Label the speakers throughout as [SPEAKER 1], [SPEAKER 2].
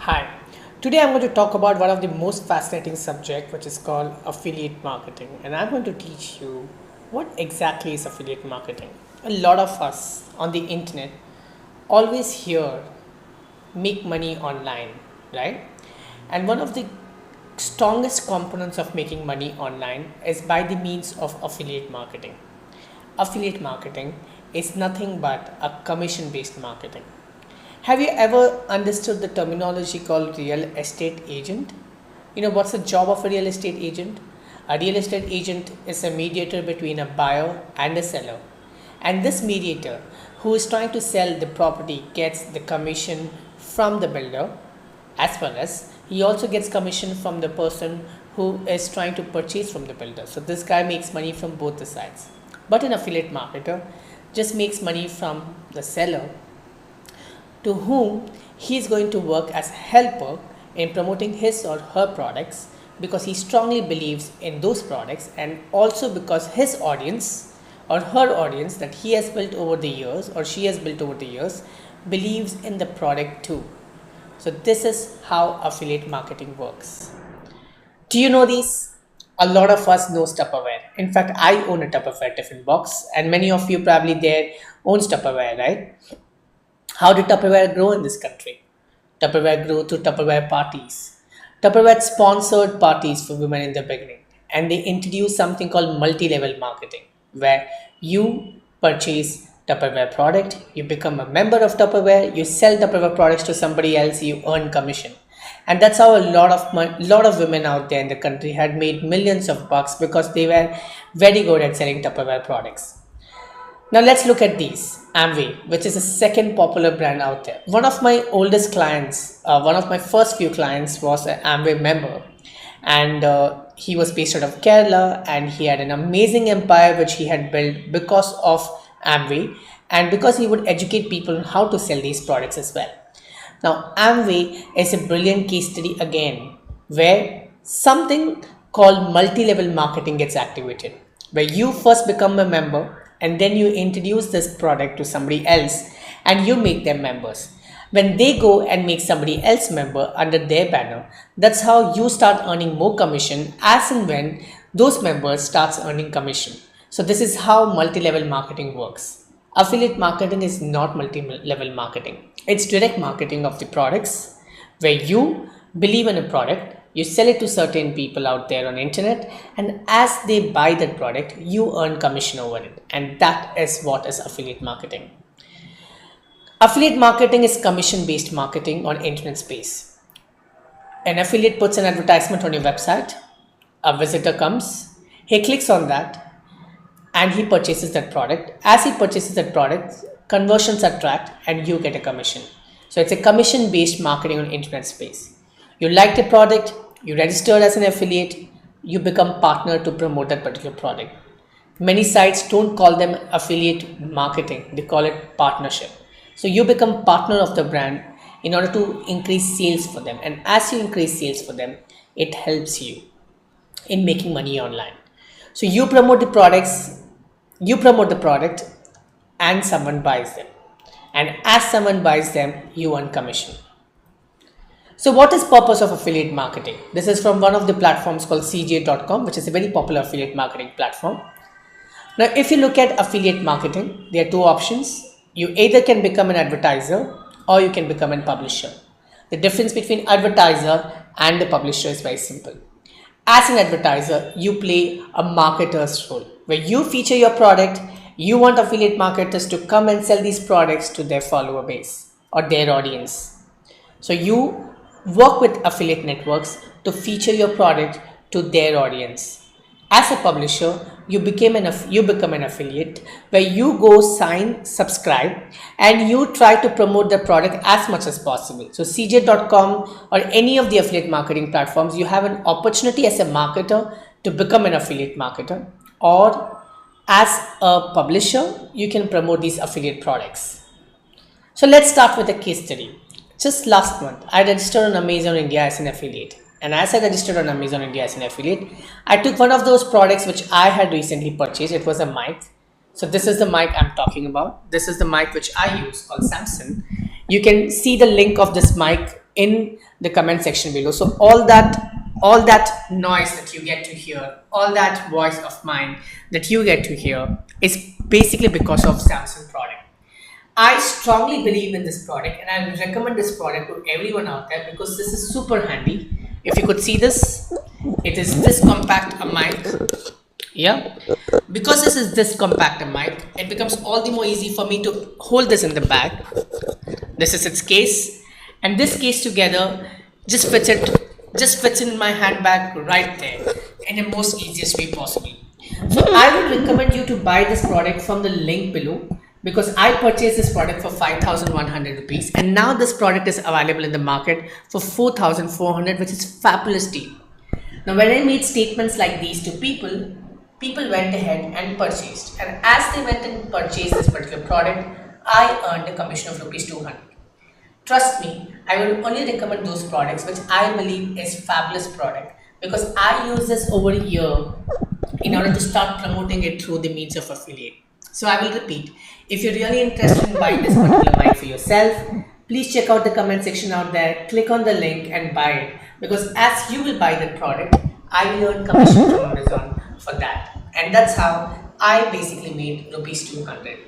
[SPEAKER 1] Hi, today I'm going to talk about one of the most fascinating subject which is called affiliate marketing, and I'm going to teach you what exactly is affiliate marketing. A lot of us on the internet always hear make money online, right? And one of the strongest components of making money online is by the means of affiliate marketing. Affiliate marketing is nothing but a commission based marketing. Have you ever understood the terminology called real estate agent? You know what's the job of a real estate agent? A real estate agent is a mediator between a buyer and a seller. And this mediator who is trying to sell the property gets the commission from the builder, as well as he also gets commission from the person who is trying to purchase from the builder. So this guy makes money from both the sides. But an affiliate marketer just makes money from the seller, to whom he is going to work as a helper in promoting his or her products, because he strongly believes in those products, and also because his audience or her audience that he has built over the years or she has built over the years believes in the product too. So this is how affiliate marketing works. Do you know these? A lot of us know Tupperware. In fact, I own a Tupperware tiffin box, and many of you probably there owns Tupperware, right? How did Tupperware grow in this country? Tupperware grew through Tupperware parties. Tupperware sponsored parties for women in the beginning, and they introduced something called multi-level marketing, where you purchase Tupperware product, you become a member of Tupperware, you sell Tupperware products to somebody else, you earn commission. And that's how a lot of women out there in the country had made millions of bucks, because they were very good at selling Tupperware products. Now let's look at these. Amway, which is the second popular brand out there. One of my oldest clients, one of my first few clients was an Amway member, and he was based out of Kerala, and he had an amazing empire which he had built because of Amway, and because he would educate people on how to sell these products as well. Now, Amway is a brilliant case study again, where something called multi level marketing gets activated, where you first become a member and then you introduce this product to somebody else and you make them members. When they go and make somebody else member under their banner, that's how you start earning more commission as and when those members starts earning commission. So this is how multi-level marketing works. Affiliate marketing is not multi-level marketing. It's direct marketing of the products, where you believe in a product, you sell it to certain people out there on internet, and as they buy that product, you earn commission over it. And that is what is affiliate marketing. Affiliate marketing is commission based marketing on internet space. An affiliate puts an advertisement on your website, a visitor comes, he clicks on that, and he purchases that product. As he purchases that product, conversions are tracked and you get a commission. So it's a commission based marketing on internet space. You like the product, you registered as an affiliate, you become partner to promote that particular product. Many sites don't call them affiliate marketing, they call it partnership. So you become partner of the brand in order to increase sales for them, and as you increase sales for them, it helps you in making money online. So you promote the product, and someone buys them. And as someone buys them, you earn commission. So what is purpose of affiliate marketing? This is from one of the platforms called CJ.com, which is a very popular affiliate marketing platform. Now, if you look at affiliate marketing, there are two options. You either can become an advertiser or you can become a publisher. The difference between advertiser and the publisher is very simple. As an advertiser, you play a marketer's role, where you feature your product. You want affiliate marketers to come and sell these products to their follower base or their audience. So you work with affiliate networks to feature your product to their audience. As a publisher, you become an affiliate, where you go sign, subscribe, and you try to promote the product as much as possible. So CJ.com or any of the affiliate marketing platforms, you have an opportunity as a marketer to become an affiliate marketer, or as a publisher, you can promote these affiliate products. So let's start with a case study. Just last month, I registered on Amazon India as an affiliate. And as I registered on Amazon India as an affiliate, I took one of those products which I had recently purchased. It was a mic. So this is the mic I'm talking about. This is the mic which I use, called Samson. You can see the link of this mic in the comment section below. So all that noise that you get to hear, all that voice of mine that you get to hear is basically because of Samsung product. I strongly believe in this product and I will recommend this product to everyone out there because this is super handy. If you could see this, it is this compact a mic. Yeah, because this is this compact a mic, it becomes all the more easy for me to hold this in the bag. This is its case, and this case together just fits in my handbag right there in the most easiest way possible. So I would recommend you to buy this product from the link below because I purchased this product for 5,100 rupees and now this product is available in the market for 4,400, which is fabulous deal. Now when I made statements like these to people, people went ahead and purchased, and as they went and purchased this particular product, I earned a commission of rupees 200. Trust me, I will only recommend those products which I believe is fabulous product because I use this over a year in order to start promoting it through the means of affiliate. So I will repeat, if you're really interested in buying this particular mic for yourself, please check out the comment section out there, click on the link and buy it because as you will buy that product, I will earn commission from Amazon for that. And that's how I basically made rupees 200.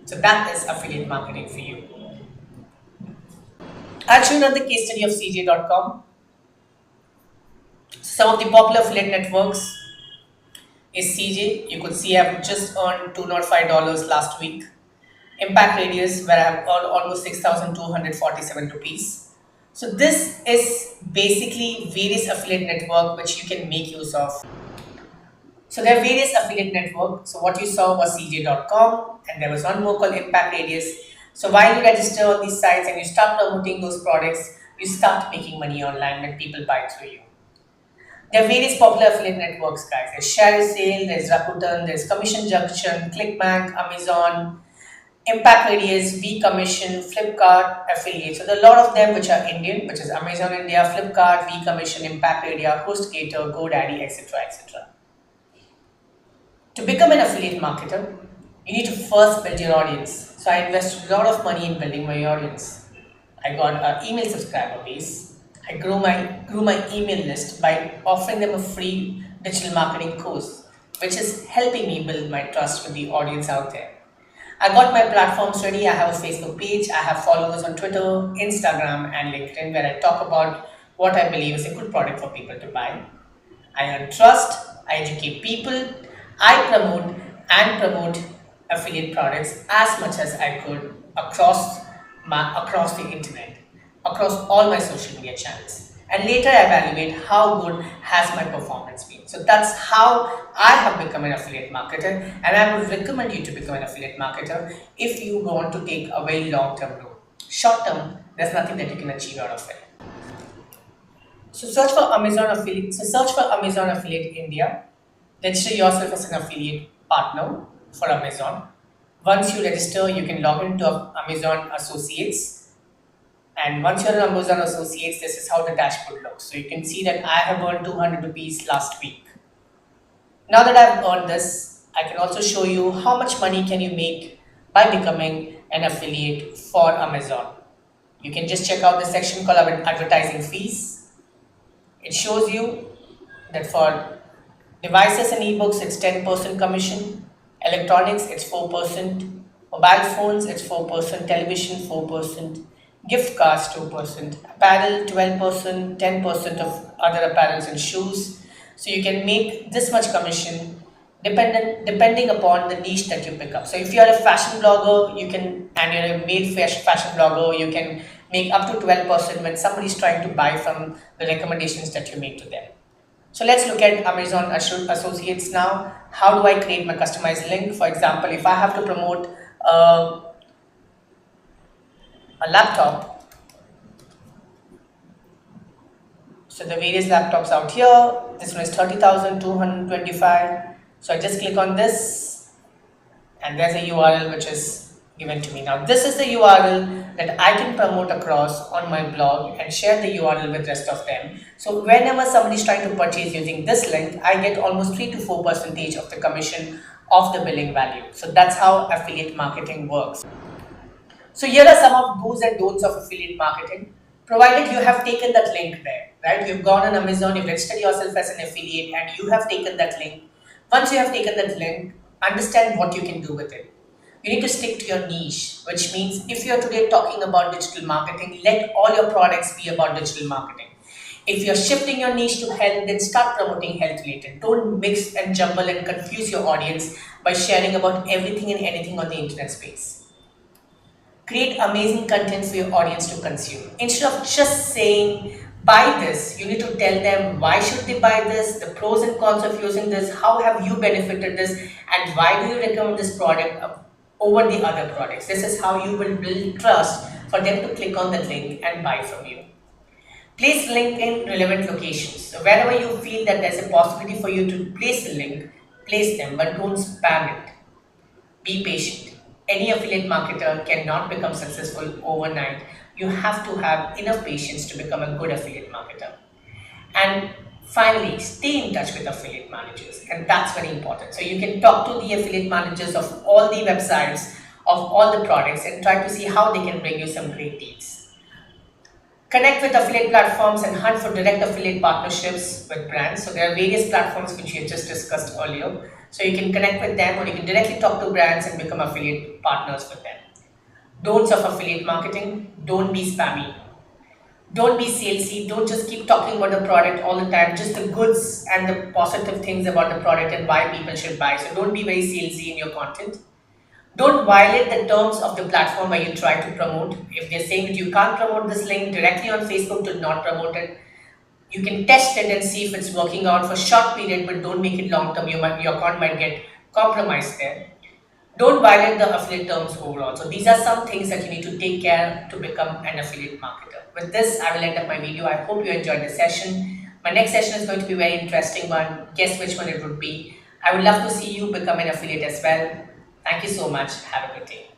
[SPEAKER 1] So that is affiliate marketing for you. I'll show you another case study of CJ.com. Some of the popular affiliate networks is CJ. You could see I've just earned $205 last week. Impact Radius, where I have earned almost 6,247 rupees. So this is basically various affiliate network which you can make use of. So there are various affiliate networks. So what you saw was CJ.com and there was one more called Impact Radius. So while you register on these sites and you start promoting those products, you start making money online when people buy through you. There are various popular affiliate networks, guys. There's ShareASale, there's Rakuten, there's Commission Junction, ClickBank, Amazon, Impact Radius, vCommission, Flipkart, affiliate. So there are a lot of them which are Indian, which is Amazon India, Flipkart, vCommission, Impact Radius, HostGator, GoDaddy, etc. etc. To become an affiliate marketer, you need to first build your audience. So I invested a lot of money in building my audience. I got an email subscriber base. I grew my email list by offering them a free digital marketing course, which is helping me build my trust with the audience out there. I got my platforms ready. I have a Facebook page. I have followers on Twitter, Instagram, and LinkedIn where I talk about what I believe is a good product for people to buy. I earn trust. I educate people. I promote affiliate products as much as I could across the internet, across all my social media channels. And later I evaluate how good has my performance been. So that's how I have become an affiliate marketer, and I would recommend you to become an affiliate marketer if you want to take a very long-term road. Short-term, there's nothing that you can achieve out of it. So search for Amazon Affiliate India. Register yourself as an affiliate partner for Amazon. Once you register, you can log into Amazon Associates. And once you're in Amazon Associates, this is how the dashboard looks. So you can see that I have earned 200 rupees last week. Now that I've earned this, I can also show you how much money can you make by becoming an affiliate for Amazon. You can just check out the section called advertising fees. It shows you that for devices and ebooks, it's 10% commission. Electronics, it's 4%. Mobile phones, it's 4%. Television, 4%. Gift cards, 2%. Apparel, 12%. 10% of other apparels and shoes. So you can make this much commission depending upon the niche that you pick up. So if you're a fashion blogger, and you're a male fashion blogger, you can make up to 12% when somebody's trying to buy from the recommendations that you make to them. So let's look at Amazon Associates now. How do I create my customized link? For example, if I have to promote a laptop, so the various laptops out here, this one is 30,225. So I just click on this and there's a URL which is given to me. Now this is the URL that I can promote across on my blog and share the URL with rest of them. So whenever somebody is trying to purchase using this link, I get almost 3 to 4% of the commission of the billing value. So that's how affiliate marketing works. So here are some of do's and don'ts of affiliate marketing. provided you have taken that link there, right? You've gone on Amazon, you've registered yourself as an affiliate, and you have taken that link. Once you have taken that link, understand what you can do with it. You need to stick to your niche, which means if you're today talking about digital marketing, let all your products be about digital marketing. If you're shifting your niche to health, then start promoting health related. Don't mix and jumble and confuse your audience by sharing about everything and anything on the internet space. Create amazing content for your audience to consume. Instead of just saying, buy this, you need to tell them why should they buy this, the pros and cons of using this, how have you benefited this, and why do you recommend this product over the other products. This is how you will build trust for them to click on that link and buy from you. Place link in relevant locations. So wherever you feel that there's a possibility for you to place a link, place them, but don't spam it. Be patient. Any affiliate marketer cannot become successful overnight. You have to have enough patience to become a good affiliate marketer. And finally, stay in touch with affiliate managers, and that's very important. So you can talk to the affiliate managers of all the websites, of all the products, and try to see how they can bring you some great deals. Connect with affiliate platforms and hunt for direct affiliate partnerships with brands. So there are various platforms which we had just discussed earlier. So you can connect with them, or you can directly talk to brands and become affiliate partners with them. Don'ts of affiliate marketing: don't be spammy. Don't be salesy. Don't just keep talking about the product all the time, just the goods and the positive things about the product and why people should buy. So don't be very salesy in your content. Don't violate the terms of the platform where you try to promote. If they're saying that you can't promote this link directly on Facebook, do not promote it. You can test it and see if it's working out for a short period, but don't make it long term. Your account might get compromised there. Don't violate the affiliate terms overall. So these are some things that you need to take care to become an affiliate marketer. With this, I will end up my video. I hope you enjoyed the session. My next session is going to be a very interesting one. Guess which one it would be. I would love to see you become an affiliate as well. Thank you so much. Have a good day.